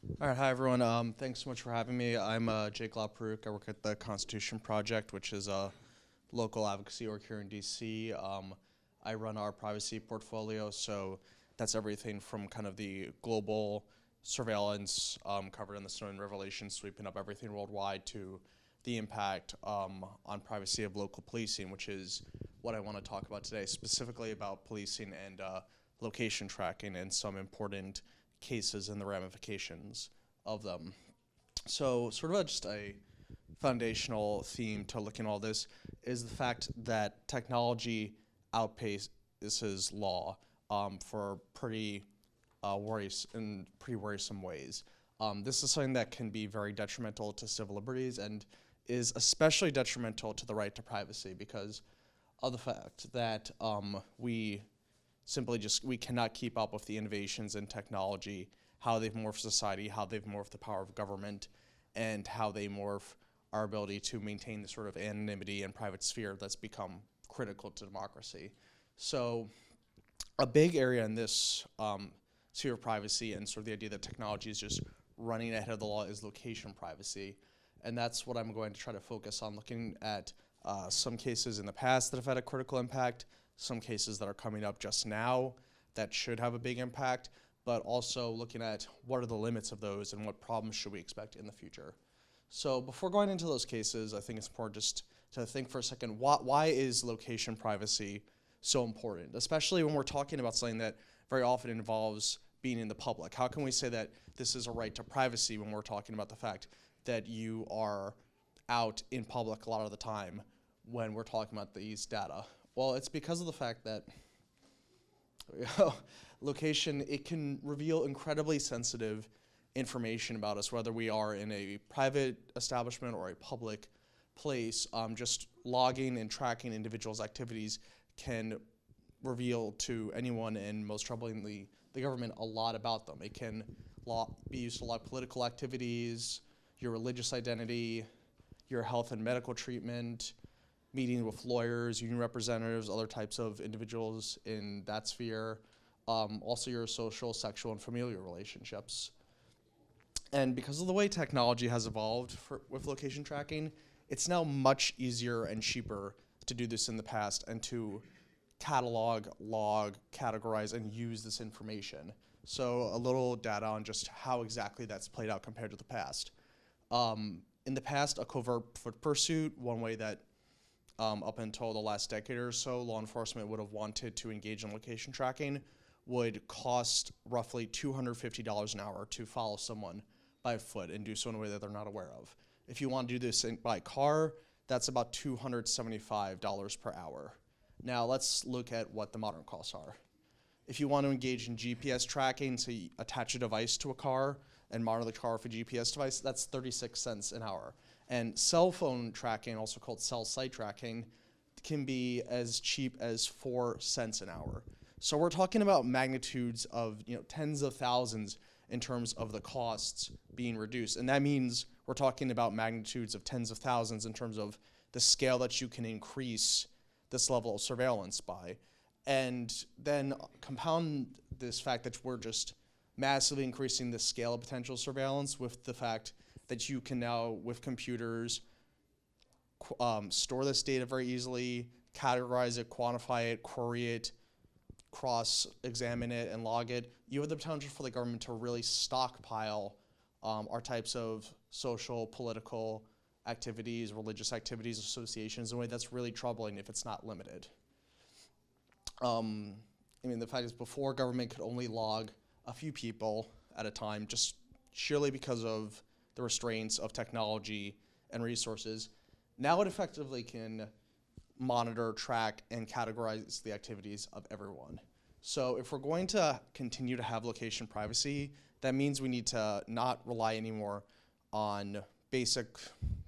All right, hi everyone. Thanks so much for having me. I'm Jake Laperruque. I work at the Constitution Project, which is a local advocacy org here in DC. I run our privacy portfolio, so that's everything from kind of the global surveillance covered in the Snowden revelation, sweeping up everything worldwide, to the impact on privacy of local policing, which is what I want to talk about today, specifically about policing and location tracking and some important cases and the ramifications of them. So sort of just a foundational theme to looking at all this is the fact that technology outpaces law for pretty worrisome ways. This is something that can be very detrimental to civil liberties and is especially detrimental to the right to privacy because of the fact that we cannot keep up with the innovations in technology, how they've morphed society, how they've morphed the power of government, and how they morph our ability to maintain the sort of anonymity and private sphere that's become critical to democracy. So a big area in this sphere of privacy and sort of the idea that technology is just running ahead of the law is location privacy. And that's what I'm going to try to focus on, looking at some cases in the past that have had a critical impact, some cases that are coming up just now that should have a big impact, but also looking at what are the limits of those and what problems should we expect in the future. So before going into those cases, I think it's important just to think for a second, why is location privacy so important, especially when we're talking about something that very often involves being in the public? How can we say that this is a right to privacy when we're talking about the fact that you are out in public a lot of the time when we're talking about these data? Well, it's because of the fact that location, it can reveal incredibly sensitive information about us, whether we are in a private establishment or a public place. Just logging and tracking individuals' activities can reveal to anyone, and most troublingly, the government, a lot about them. It can be used to log political activities, your religious identity, your health and medical treatment, meeting with lawyers, union representatives, other types of individuals in that sphere, also your social, sexual, and familial relationships. And because of the way technology has evolved with location tracking, it's now much easier and cheaper to do this in the past and to catalog, log, categorize, and use this information. So a little data on just how exactly that's played out compared to the past. In the past, a covert foot pursuit, one way that up until the last decade or so, law enforcement would have wanted to engage in location tracking, would cost roughly $250 an hour to follow someone by foot and do so in a way that they're not aware of. If you want to do this by car, that's about $275 per hour. Now let's look at what the modern costs are. If you want to engage in GPS tracking, so you attach a device to a car and monitor the car with a GPS device, that's 36 cents an hour. And cell phone tracking, also called cell site tracking, can be as cheap as 4 cents an hour. So we're talking about magnitudes of tens of thousands in terms of the costs being reduced. And that means we're talking about magnitudes of tens of thousands in terms of the scale that you can increase this level of surveillance by. And then compound this fact that we're just massively increasing the scale of potential surveillance with the fact that you can now, with computers, store this data very easily, categorize it, quantify it, query it, cross-examine it, and log it. You have the potential for the government to really stockpile our types of social, political activities, religious activities, associations in a way that's really troubling if it's not limited. The fact is, before, government could only log a few people at a time, just surely because of the restraints of technology and resources. Now it effectively can monitor, track, and categorize the activities of everyone. So if we're going to continue to have location privacy, that means we need to not rely anymore on basic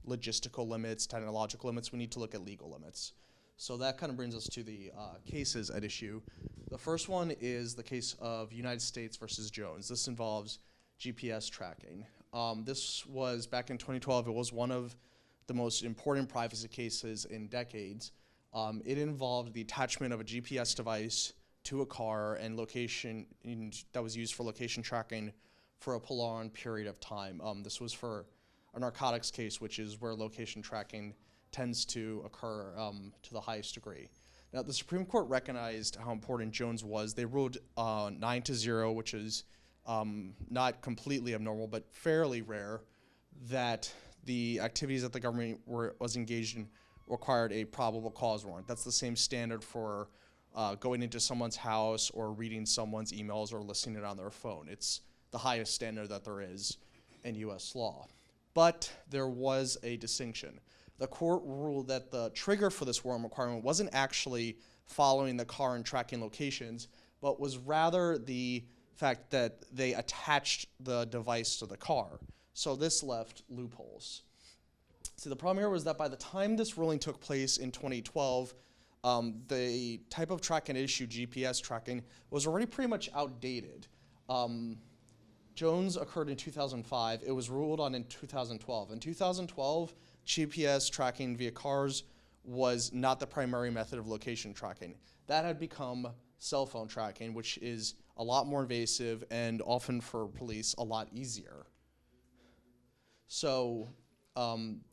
logistical limits, technological limits. We need to look at legal limits. So that kind of brings us to the cases at issue. The first one is the case of United States versus Jones. This involves GPS tracking. This was back in 2012. It was one of the most important privacy cases in decades. It involved the attachment of a GPS device to a car and location that was used for location tracking for a prolonged period of time. This was for a narcotics case, which is where location tracking tends to occur to the highest degree. Now, the Supreme Court recognized how important Jones was. They ruled 9-0, which is not completely abnormal, but fairly rare, that the activities that the government was engaged in required a probable cause warrant. That's the same standard for going into someone's house or reading someone's emails or listening it on their phone. It's the highest standard that there is in U.S. law. But there was a distinction. The court ruled that the trigger for this warrant requirement wasn't actually following the car and tracking locations, but was rather the fact that they attached the device to the car. So this left loopholes. See, the problem here was that by the time this ruling took place in 2012, the type of tracking issue, GPS tracking, was already pretty much outdated. Jones occurred in 2005. It was ruled on in 2012. In 2012, GPS tracking via cars was not the primary method of location tracking. That had become cell phone tracking, which is a lot more invasive and often for police a lot easier. So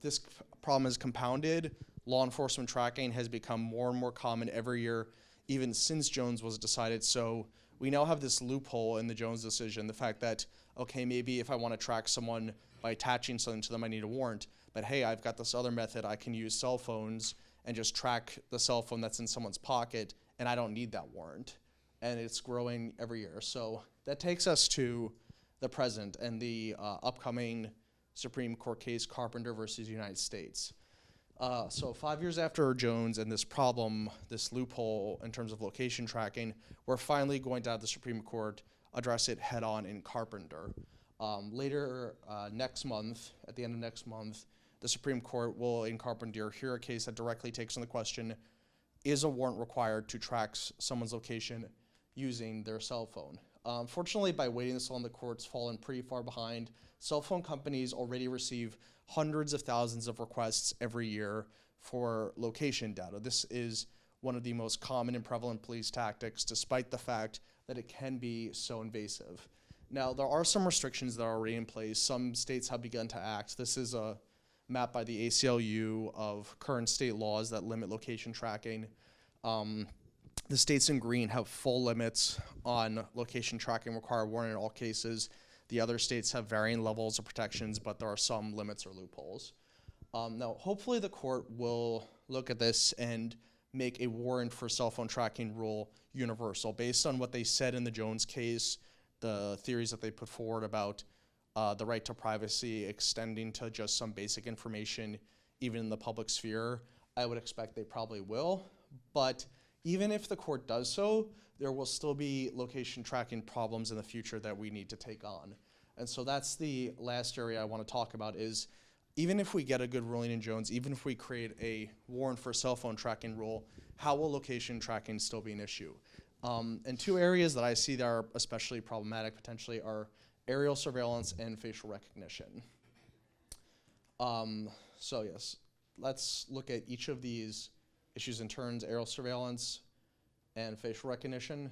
this problem is compounded. Law enforcement tracking has become more and more common every year, even since Jones was decided. So we now have this loophole in the Jones decision, the fact that, okay, maybe if I want to track someone by attaching something to them, I need a warrant. But hey, I've got this other method. I can use cell phones and just track the cell phone that's in someone's pocket, and I don't need that warrant. And it's growing every year. So that takes us to the present and the upcoming Supreme Court case, Carpenter versus United States. So 5 years after Jones and this problem, this loophole in terms of location tracking, we're finally going to have the Supreme Court address it head on in Carpenter. Later next month, at the end of next month, the Supreme Court will, in Carpenter, hear a case that directly takes on the question, is a warrant required to track someone's location using their cell phone? Unfortunately, by waiting this long, the court's fallen pretty far behind. Cell phone companies already receive hundreds of thousands of requests every year for location data. This is one of the most common and prevalent police tactics, despite the fact that it can be so invasive. Now, there are some restrictions that are already in place. Some states have begun to act. This is a map by the ACLU of current state laws that limit location tracking. The states in green have full limits on location tracking, require warrant in all cases. The other states have varying levels of protections, but there are some limits or loopholes. Now, hopefully the court will look at this and make a warrant for cell phone tracking rule universal. Based on what they said in the Jones case, the theories that they put forward about the right to privacy extending to just some basic information, even in the public sphere, I would expect they probably will. But even if the court does so, there will still be location tracking problems in the future that we need to take on. And so that's the last area I want to talk about is, even if we get a good ruling in Jones, even if we create a warrant for cell phone tracking rule, how will location tracking still be an issue? And two areas that I see that are especially problematic potentially are aerial surveillance and facial recognition. So yes, let's look at each of these issues in turns, aerial surveillance and facial recognition.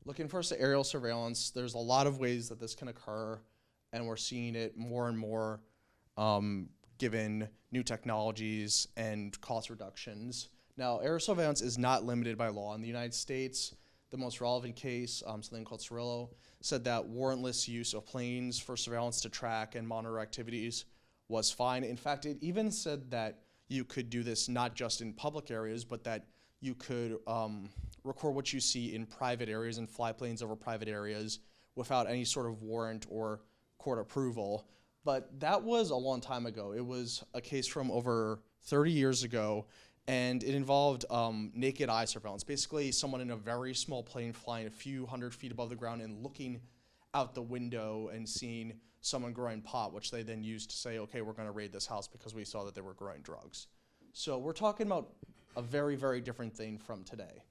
Looking first at aerial surveillance, there's a lot of ways that this can occur, and we're seeing it more and more given new technologies and cost reductions. Now, aerial surveillance is not limited by law. In the United States, the most relevant case, something called Cirillo, said that warrantless use of planes for surveillance to track and monitor activities was fine. In fact, it even said that you could do this not just in public areas, but that you could record what you see in private areas and fly planes over private areas without any sort of warrant or court approval. But that was a long time ago. It was a case from over 30 years ago, and it involved naked eye surveillance. Basically, someone in a very small plane flying a few hundred feet above the ground and looking out the window and seeing someone growing pot, which they then used to say, okay, we're going to raid this house because we saw that they were growing drugs. So we're talking about a very, very different thing from today.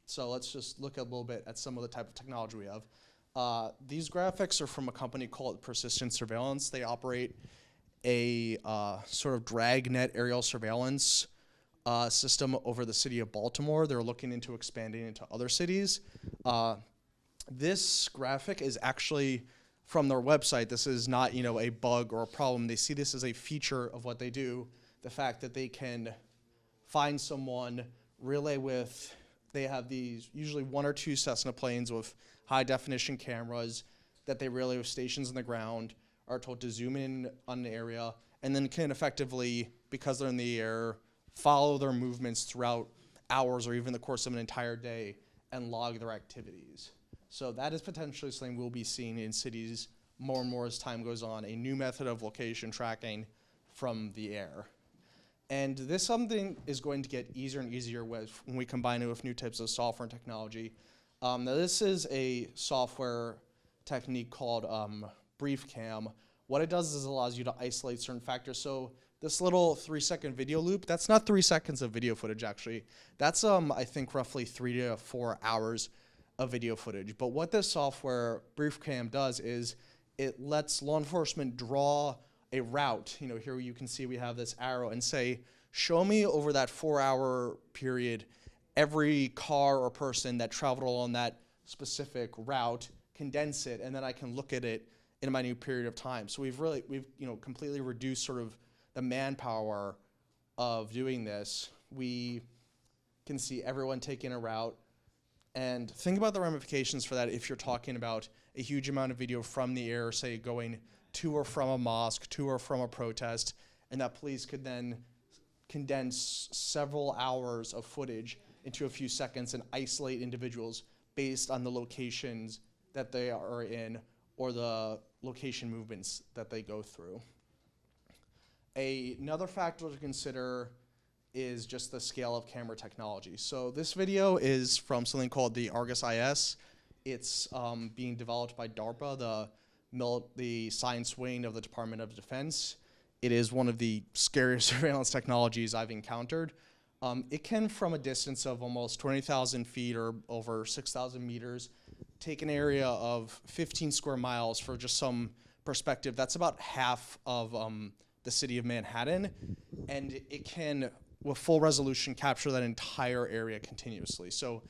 So let's just look a little bit at some of the type of technology we have. These graphics are from a company called Persistent Surveillance. They operate a sort of dragnet aerial surveillance system over the city of Baltimore. They're looking into expanding into other cities. This graphic is actually from their website. This is not, a bug or a problem. They see this as a feature of what they do. The fact that they can find someone, relay with, they have these usually 1 or 2 Cessna planes with high definition cameras that they relay with stations on the ground, are told to zoom in on an area, and then can effectively, because they're in the air, follow their movements throughout hours or even the course of an entire day and log their activities. So that is potentially something we'll be seeing in cities more and more as time goes on, a new method of location tracking from the air. And this something is going to get easier and easier when we combine it with new types of software and technology. Now this is a software technique called BriefCam. What it does is it allows you to isolate certain factors. So this little 3-second video loop, that's not 3 seconds of video footage actually. That's I think roughly 3 to 4 hours of video footage. But what this software, BriefCam, does is it lets law enforcement draw a route. Here you can see we have this arrow and say, show me over that 4-hour period every car or person that traveled along that specific route, condense it, and then I can look at it in my new period of time. So we've completely reduced sort of the manpower of doing this. We can see everyone taking a route, and think about the ramifications for that if you're talking about a huge amount of video from the air, say going to or from a mosque, to or from a protest, and that police could then condense several hours of footage into a few seconds and isolate individuals based on the locations that they are in or the location movements that they go through. Another factor to consider is just the scale of camera technology. So this video is from something called the Argus IS. It's being developed by DARPA, the science wing of the Department of Defense. It is one of the scariest surveillance technologies I've encountered. It can, from a distance of almost 20,000 feet or over 6,000 meters, take an area of 15 square miles. For just some perspective, that's about half of the city of Manhattan, and it can, with full resolution, capture that entire area continuously. So,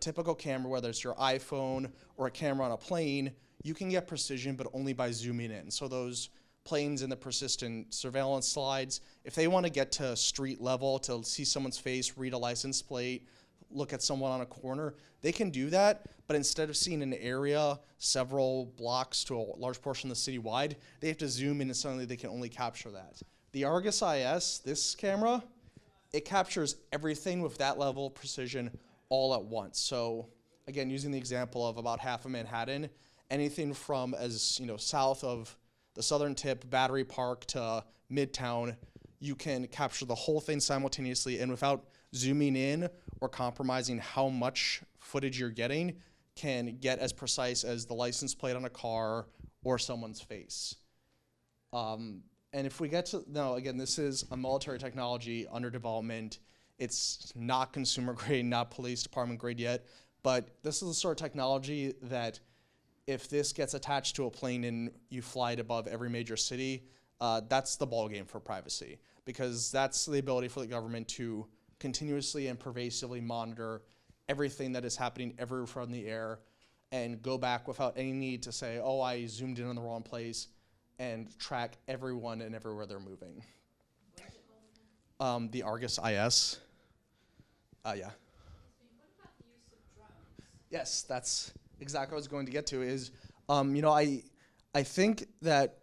typical camera, whether it's your iPhone or a camera on a plane, you can get precision, but only by zooming in. So those planes in the persistent surveillance slides, if they want to get to street level to see someone's face, read a license plate, look at someone on a corner, they can do that, but instead of seeing an area several blocks to a large portion of the city wide, they have to zoom in and suddenly they can only capture that. The Argus IS, this camera, it captures everything with that level of precision all at once. So again, using the example of about half of Manhattan, anything from as south of the southern tip, Battery Park, to Midtown, you can capture the whole thing simultaneously, and without zooming in or compromising how much footage you're getting, can get as precise as the license plate on a car or someone's face. And if we get to, now again, this is a military technology under development. It's not consumer grade, not police department grade yet, but this is the sort of technology that if this gets attached to a plane and you fly it above every major city, that's the ballgame for privacy, because that's the ability for the government to continuously and pervasively monitor everything that is happening everywhere from the air and go back without any need to say, oh, I zoomed in on the wrong place, and track everyone and everywhere they're moving. The Argus IS. Yeah. What about the use of drones? Yes, that's exactly what I was going to get to is, I think that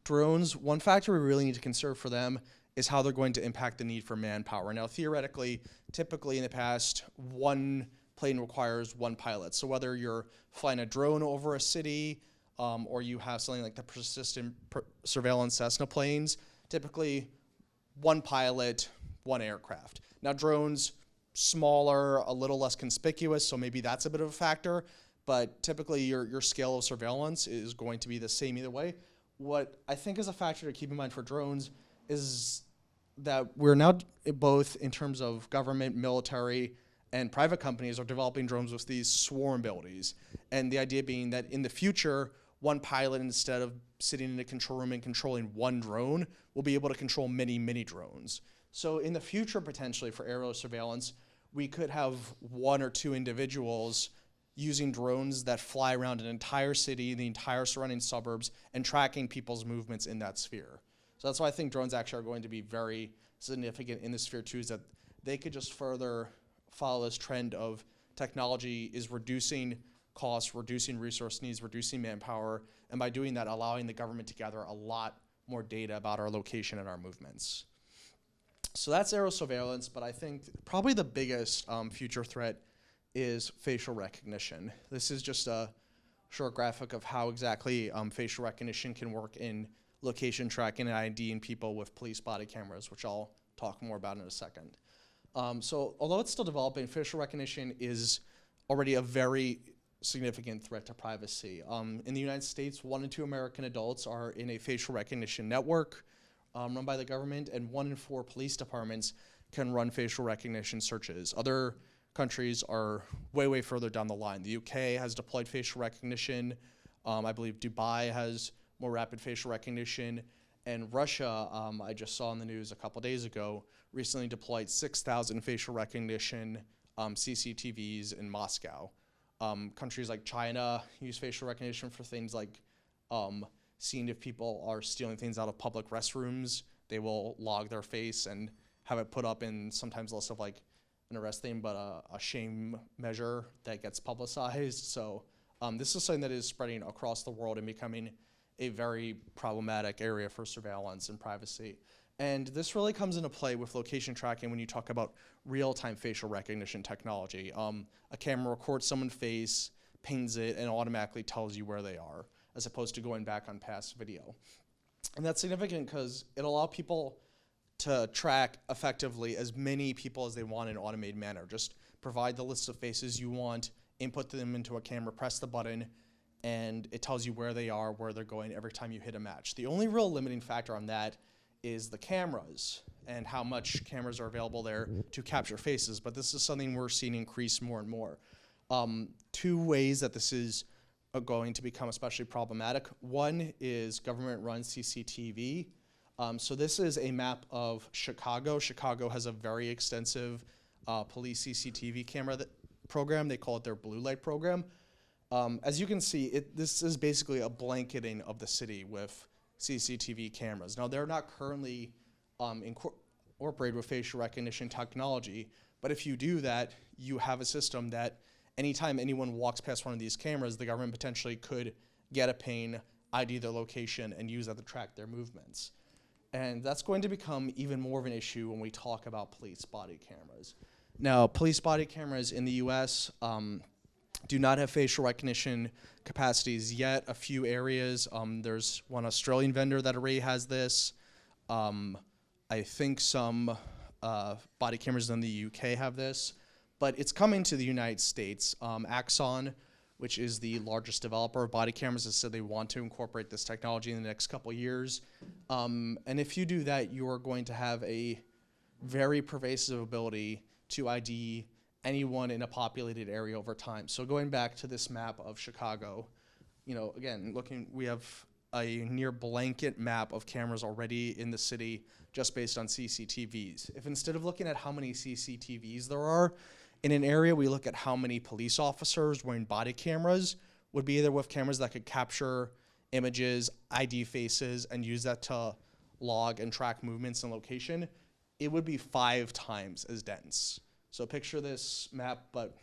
drones, one factor we really need to consider for them is how they're going to impact the need for manpower. Now, theoretically, typically in the past, one plane requires one pilot. So whether you're flying a drone over a city or you have something like the persistent surveillance Cessna planes, typically one pilot, one aircraft. Now, drones, smaller, a little less conspicuous, so maybe that's a bit of a factor, but typically your scale of surveillance is going to be the same either way. What I think is a factor to keep in mind for drones is that we're now, both in terms of government, military, and private companies, are developing drones with these swarm abilities. And the idea being that in the future, one pilot, instead of sitting in a control room and controlling one drone, will be able to control many, many drones. So in the future, potentially for aerial surveillance, we could have one or two individuals using drones that fly around an entire city, the entire surrounding suburbs, and tracking people's movements in that sphere. So that's why I think drones actually are going to be very significant in this sphere too, is that they could just further follow this trend of technology is reducing costs, reducing resource needs, reducing manpower, and by doing that, allowing the government to gather a lot more data about our location and our movements. So that's aerial surveillance, but I think probably the biggest future threat is facial recognition. This is just a short graphic of how exactly facial recognition can work in location tracking and IDing people with police body cameras, which I'll talk more about in a second. So although it's still developing, facial recognition is already a very significant threat to privacy. In the United States, 1 in 2 American adults are in a facial recognition network run by the government, and 1 in 4 police departments can run facial recognition searches. Other countries are way, way further down the line. The UK has deployed facial recognition. I believe Dubai has more rapid facial recognition. And Russia, I just saw in the news a couple days ago, recently deployed 6,000 facial recognition CCTVs in Moscow. Countries like China use facial recognition for things like seeing if people are stealing things out of public restrooms. They will log their face and have it put up in sometimes less of like an arrest thing, but a shame measure that gets publicized. So this is something that is spreading across the world and becoming a very problematic area for surveillance and privacy. And this really comes into play with location tracking when you talk about real-time facial recognition technology. A camera records someone's face, pings it, and automatically tells you where they are, as opposed to going back on past video. And that's significant because it allows people to track effectively as many people as they want in an automated manner. Just provide the list of faces you want, input them into a camera, press the button, and it tells you where they are, where they're going every time you hit a match. The only real limiting factor on that is the cameras and how much cameras are available there to capture faces, but this is something we're seeing increase more and more. 2 ways that this is going to become especially problematic. One is government-run CCTV. So this is a map of Chicago. Chicago has a very extensive police CCTV camera program. They call it their blue light program. As you can see, this is basically a blanketing of the city with CCTV cameras. Now, they're not currently incorporated with facial recognition technology, but if you do that, you have a system that anytime anyone walks past one of these cameras, the government potentially could get a ping, ID their location, and use that to track their movements. And that's going to become even more of an issue when we talk about police body cameras. Now, police body cameras in the US do not have facial recognition capacities yet. A few areas, there's one Australian vendor that already has this. I think some body cameras in the UK have this, but it's coming to the United States. Axon, which is the largest developer of body cameras, has said they want to incorporate this technology in the next couple years. And if you do that, you are going to have a very pervasive ability to ID anyone in a populated area over time. So going back to this map of Chicago, again, we have a near blanket map of cameras already in the city just based on CCTVs. If instead of looking at how many CCTVs there are in an area, we look at how many police officers wearing body cameras, would be either with cameras that could capture images, ID faces, and use that to log and track movements and location, it would be 5 times as dense. So picture this map, but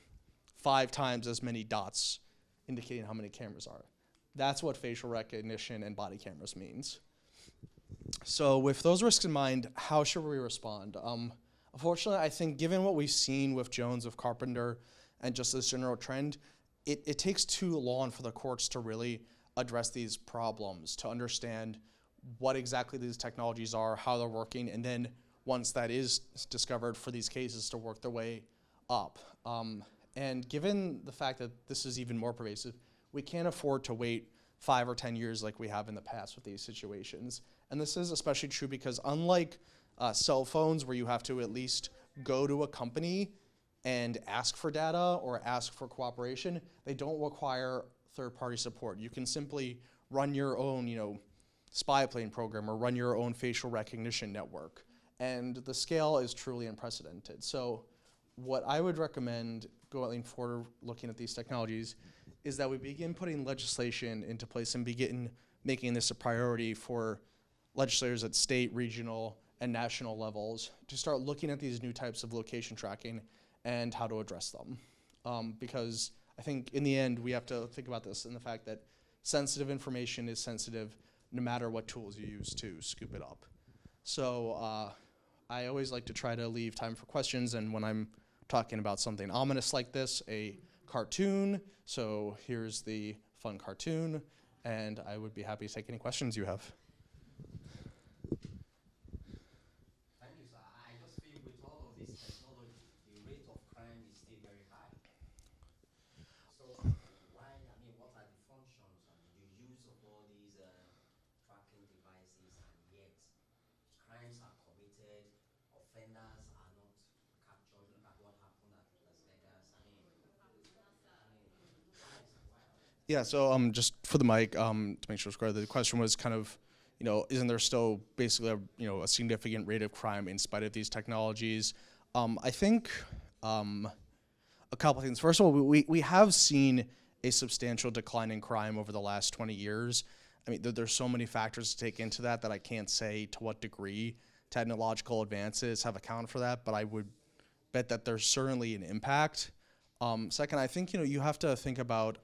5 times as many dots indicating how many cameras are. That's what facial recognition and body cameras means. So with those risks in mind, how should we respond? Unfortunately, I think given what we've seen with Jones, with Carpenter, and just this general trend, it takes too long for the courts to really address these problems, to understand what exactly these technologies are, how they're working, and then once that is discovered, for these cases to work their way up. And given the fact that this is even more pervasive, we can't afford to wait 5 or 10 years like we have in the past with these situations. And this is especially true because unlike cell phones, where you have to at least go to a company and ask for data or ask for cooperation, they don't require third-party support. You can simply run your own, spy plane program or run your own facial recognition network. And the scale is truly unprecedented. So what I would recommend going forward looking at these technologies is that we begin putting legislation into place and begin making this a priority for legislators at state, regional, and national levels to start looking at these new types of location tracking and how to address them. Because I think in the end, we have to think about this and the fact that sensitive information is sensitive no matter what tools you use to scoop it up. So I always like to try to leave time for questions, and when I'm talking about something ominous like this, a cartoon, so here's the fun cartoon, and I would be happy to take any questions you have. Thank you, sir. I just feel with all of this technology, the rate of crime is still very high. So why, I mean, what are the functions and the use of all these tracking devices, and yet crimes are committed, offenders are not captured? Look at what happened at Las Vegas. I mean, why? Yeah, so just for the mic, to make sure it's clear, the question was kind of, isn't there still basically a significant rate of crime in spite of these technologies? I think a couple of things. First of all, we have seen a substantial decline in crime over the last 20 years. I mean, there's so many factors to take into that I can't say to what degree technological advances have accounted for that, but I would bet that there's certainly an impact. Second, I think, you have to think about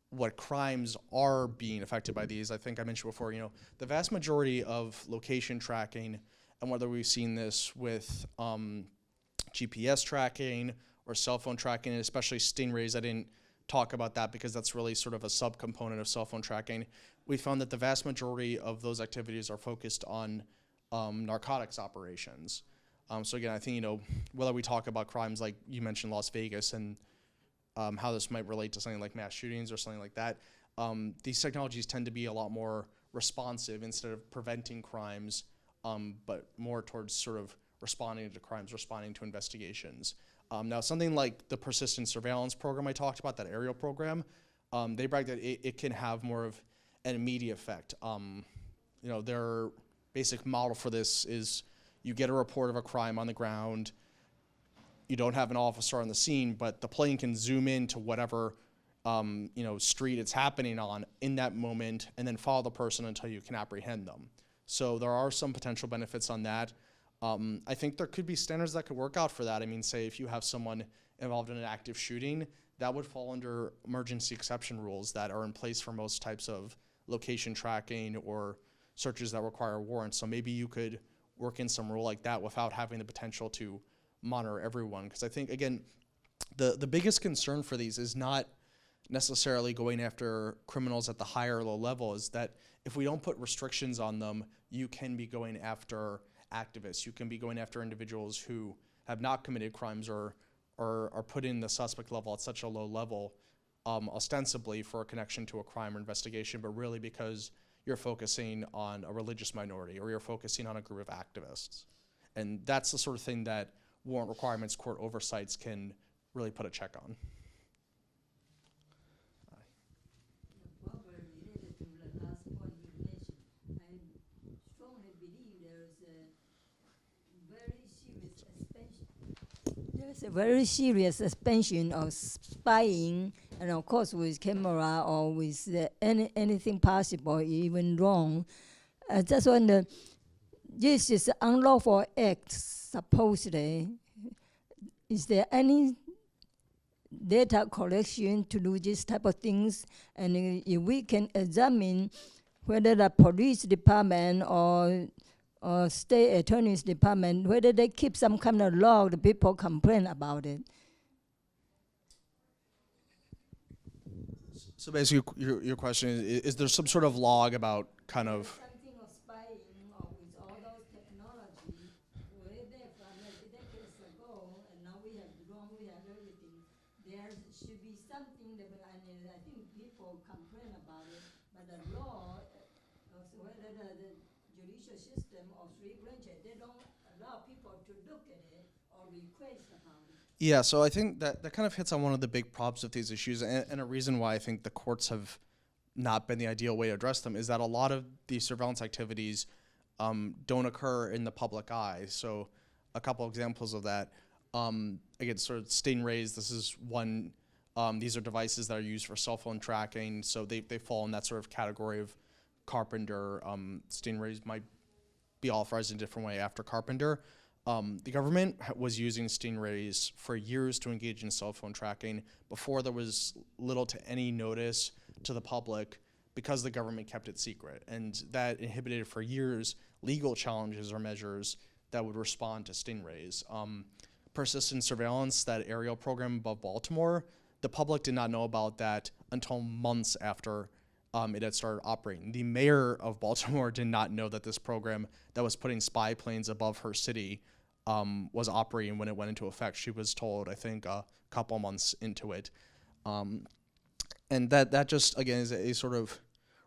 what crimes are being affected by these. I think I mentioned before, the vast majority of location tracking, and whether we've seen this with GPS tracking or cell phone tracking, and especially stingrays, I didn't talk about that because that's really sort of a subcomponent of cell phone tracking. We found that the vast majority of those activities are focused on narcotics operations. So again, I think, whether we talk about crimes like you mentioned Las Vegas and how this might relate to something like mass shootings or something like that, these technologies tend to be a lot more responsive instead of preventing crimes, but more towards sort of responding to crimes, responding to investigations. Now, something like the persistent surveillance program I talked about, that aerial program, they brag that it can have more of an immediate effect. Their basic model for this is you get a report of a crime on the ground, you don't have an officer on the scene, but the plane can zoom in to whatever street it's happening on in that moment and then follow the person until you can apprehend them. So there are some potential benefits on that. I think there could be standards that could work out for that. I mean, say if you have someone involved in an active shooting, that would fall under emergency exception rules that are in place for most types of location tracking or searches that require warrants. So maybe you could work in some rule like that without having the potential to monitor everyone. Because I think, again, the biggest concern for these is not necessarily going after criminals at the higher or low level, is that if we don't put restrictions on them, you can be going after activists. You can be going after individuals who have not committed crimes or are put in the suspect level at such a low level, ostensibly for a connection to a crime or investigation, but really because you're focusing on a religious minority or you're focusing on a group of activists. And that's the sort of thing that warrant requirements, court oversights can really put a check on. Probably related to the last point you mentioned, I strongly believe there's a very serious expansion of spying, and of course with camera or with anything possible, even wrong. I just wonder, this is unlawful act, supposedly. Is there any data collection to do this type of things? And if we can examine whether the police department or state attorney's department, whether they keep some kind of log, the people complain about it. So basically, your question is there some sort of log about kind of... Something of spying or with all those technology, way back from decades ago, and now we have drone, we have everything. There should be something that, and I think people complain about it, but the law, whether the judicial system or free branches, they don't allow people to look at it or request about it. Yeah, so I think that kind of hits on one of the big problems with these issues, and a reason why I think the courts have not been the ideal way to address them is that a lot of these surveillance activities don't occur in the public eye. So a couple examples of that. Again, sort of Stingrays, this is one, these are devices that are used for cell phone tracking, so they fall in that sort of category of Carpenter. Stingrays might be authorized in a different way after Carpenter. The government was using Stingrays for years to engage in cell phone tracking before there was little to any notice to the public because the government kept it secret. And that inhibited for years legal challenges or measures that would respond to Stingrays. Persistent surveillance, that aerial program above Baltimore, the public did not know about that until months after it had started operating. The mayor of Baltimore did not know that this program that was putting spy planes above her city was operating when it went into effect. She was told, I think, a couple months into it. And that just, again, is a sort of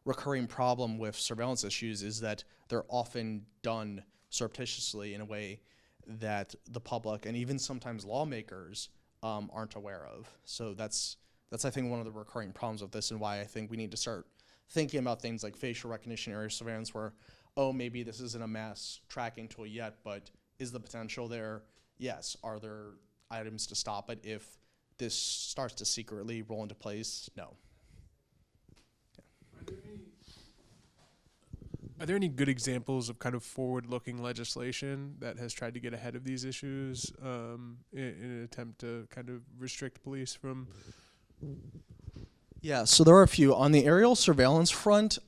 recurring problem with surveillance issues, is that they're often done surreptitiously in a way that the public and even sometimes lawmakers aren't aware of. So that's I think one of the recurring problems with this, and why I think we need to start thinking about things like facial recognition area surveillance, where, oh, maybe this isn't a mass tracking tool yet, but is the potential there? Yes. Are there items to stop it if this starts to secretly roll into place? No. Are there any good examples of kind of forward-looking legislation that has tried to get ahead of these issues in an attempt to kind of restrict police from? Yeah, so there are a few. On the aerial surveillance front,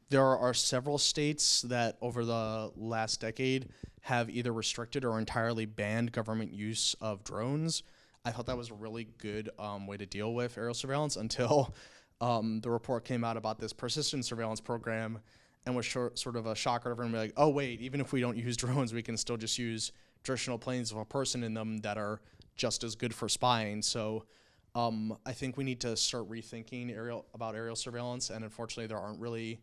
there are several states that over the last decade have either restricted or entirely banned government use of drones. I thought that was a really good way to deal with aerial surveillance until the report came out about this persistent surveillance program, and was sort of a shocker to everyone. Like, oh wait, even if we don't use drones, we can still just use traditional planes with a person in them that are just as good for spying. So I think we need to start rethinking about aerial surveillance, and unfortunately there aren't really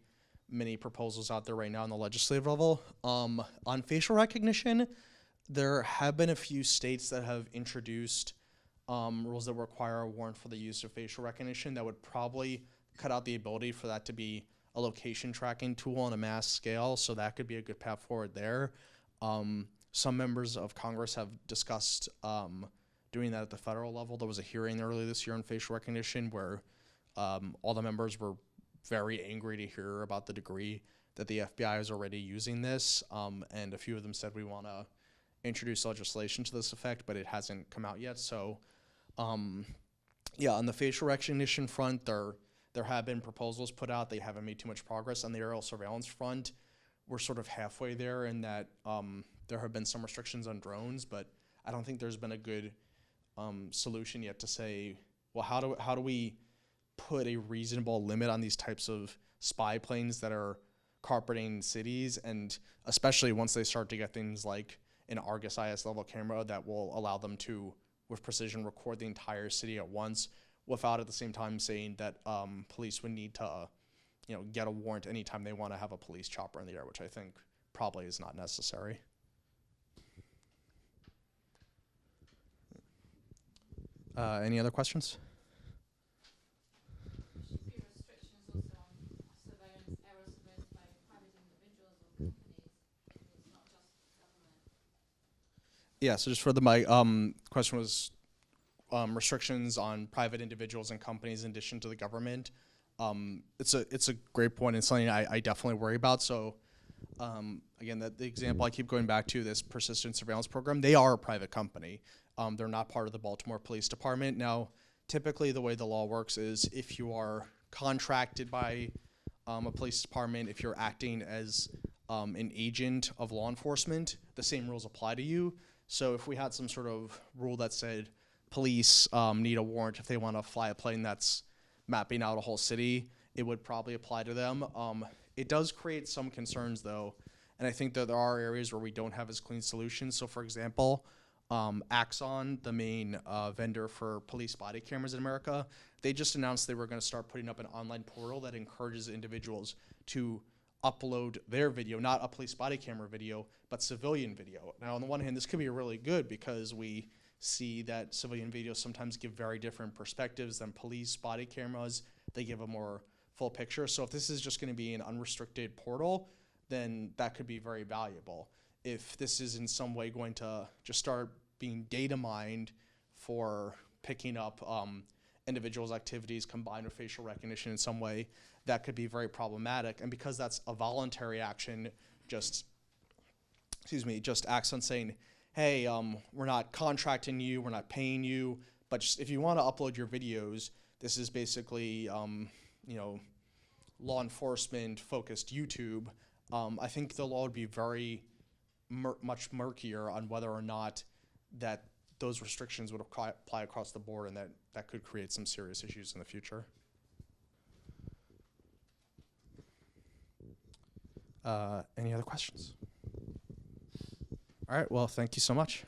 many proposals out there right now on the legislative level. On facial recognition, there have been a few states that have introduced rules that require a warrant for the use of facial recognition that would probably cut out the ability for that to be a location tracking tool on a mass scale, so that could be a good path forward there. Some members of Congress have discussed doing that at the federal level. There was a hearing earlier this year on facial recognition where all the members were very angry to hear about the degree that the FBI is already using this, and a few of them said we want to introduce legislation to this effect, but it hasn't come out yet. So yeah, on the facial recognition front, there have been proposals put out. They haven't made too much progress. On the aerial surveillance front, we're sort of halfway there in that there have been some restrictions on drones, but I don't think there's been a good solution yet to say, well, how do we put a reasonable limit on these types of spy planes that are carpeting cities, and especially once they start to get things like an Argus IS level camera that will allow them to, with precision, record the entire city at once, without at the same time saying that police would need to, get a warrant anytime they want to have a police chopper in the air, which I think probably is not necessary. Any other questions? There should be restrictions also on surveillance, aerial surveillance by private individuals or companies. It's not just government. Yeah, so just for the my question was restrictions on private individuals and companies in addition to the government. It's a great point and something I definitely worry about. So again, the example I keep going back to, this persistent surveillance program, they are a private company. They're not part of the Baltimore Police Department. Now, typically the way the law works is if you are contracted by a police department, if you're acting as an agent of law enforcement, the same rules apply to you. So if we had some sort of rule that said police need a warrant if they want to fly a plane that's mapping out a whole city, it would probably apply to them. It does create some concerns though, and I think that there are areas where we don't have as clean solutions. So for example, Axon, the main vendor for police body cameras in America, they just announced they were going to start putting up an online portal that encourages individuals to upload their video, not a police body camera video, but civilian video. Now, on the one hand, this could be really good because we see that civilian videos sometimes give very different perspectives than police body cameras. They give a more full picture. So if this is just going to be an unrestricted portal, then that could be very valuable. If this is in some way going to just start being data mined for picking up individuals' activities combined with facial recognition in some way, that could be very problematic. And because that's a voluntary action, just acts on saying, hey, we're not contracting you, we're not paying you, but just if you want to upload your videos, this is basically, law enforcement focused YouTube. I think the law would be very much murkier on whether or not that those restrictions would apply across the board, and that could create some serious issues in the future. Any other questions? All right, well, thank you so much.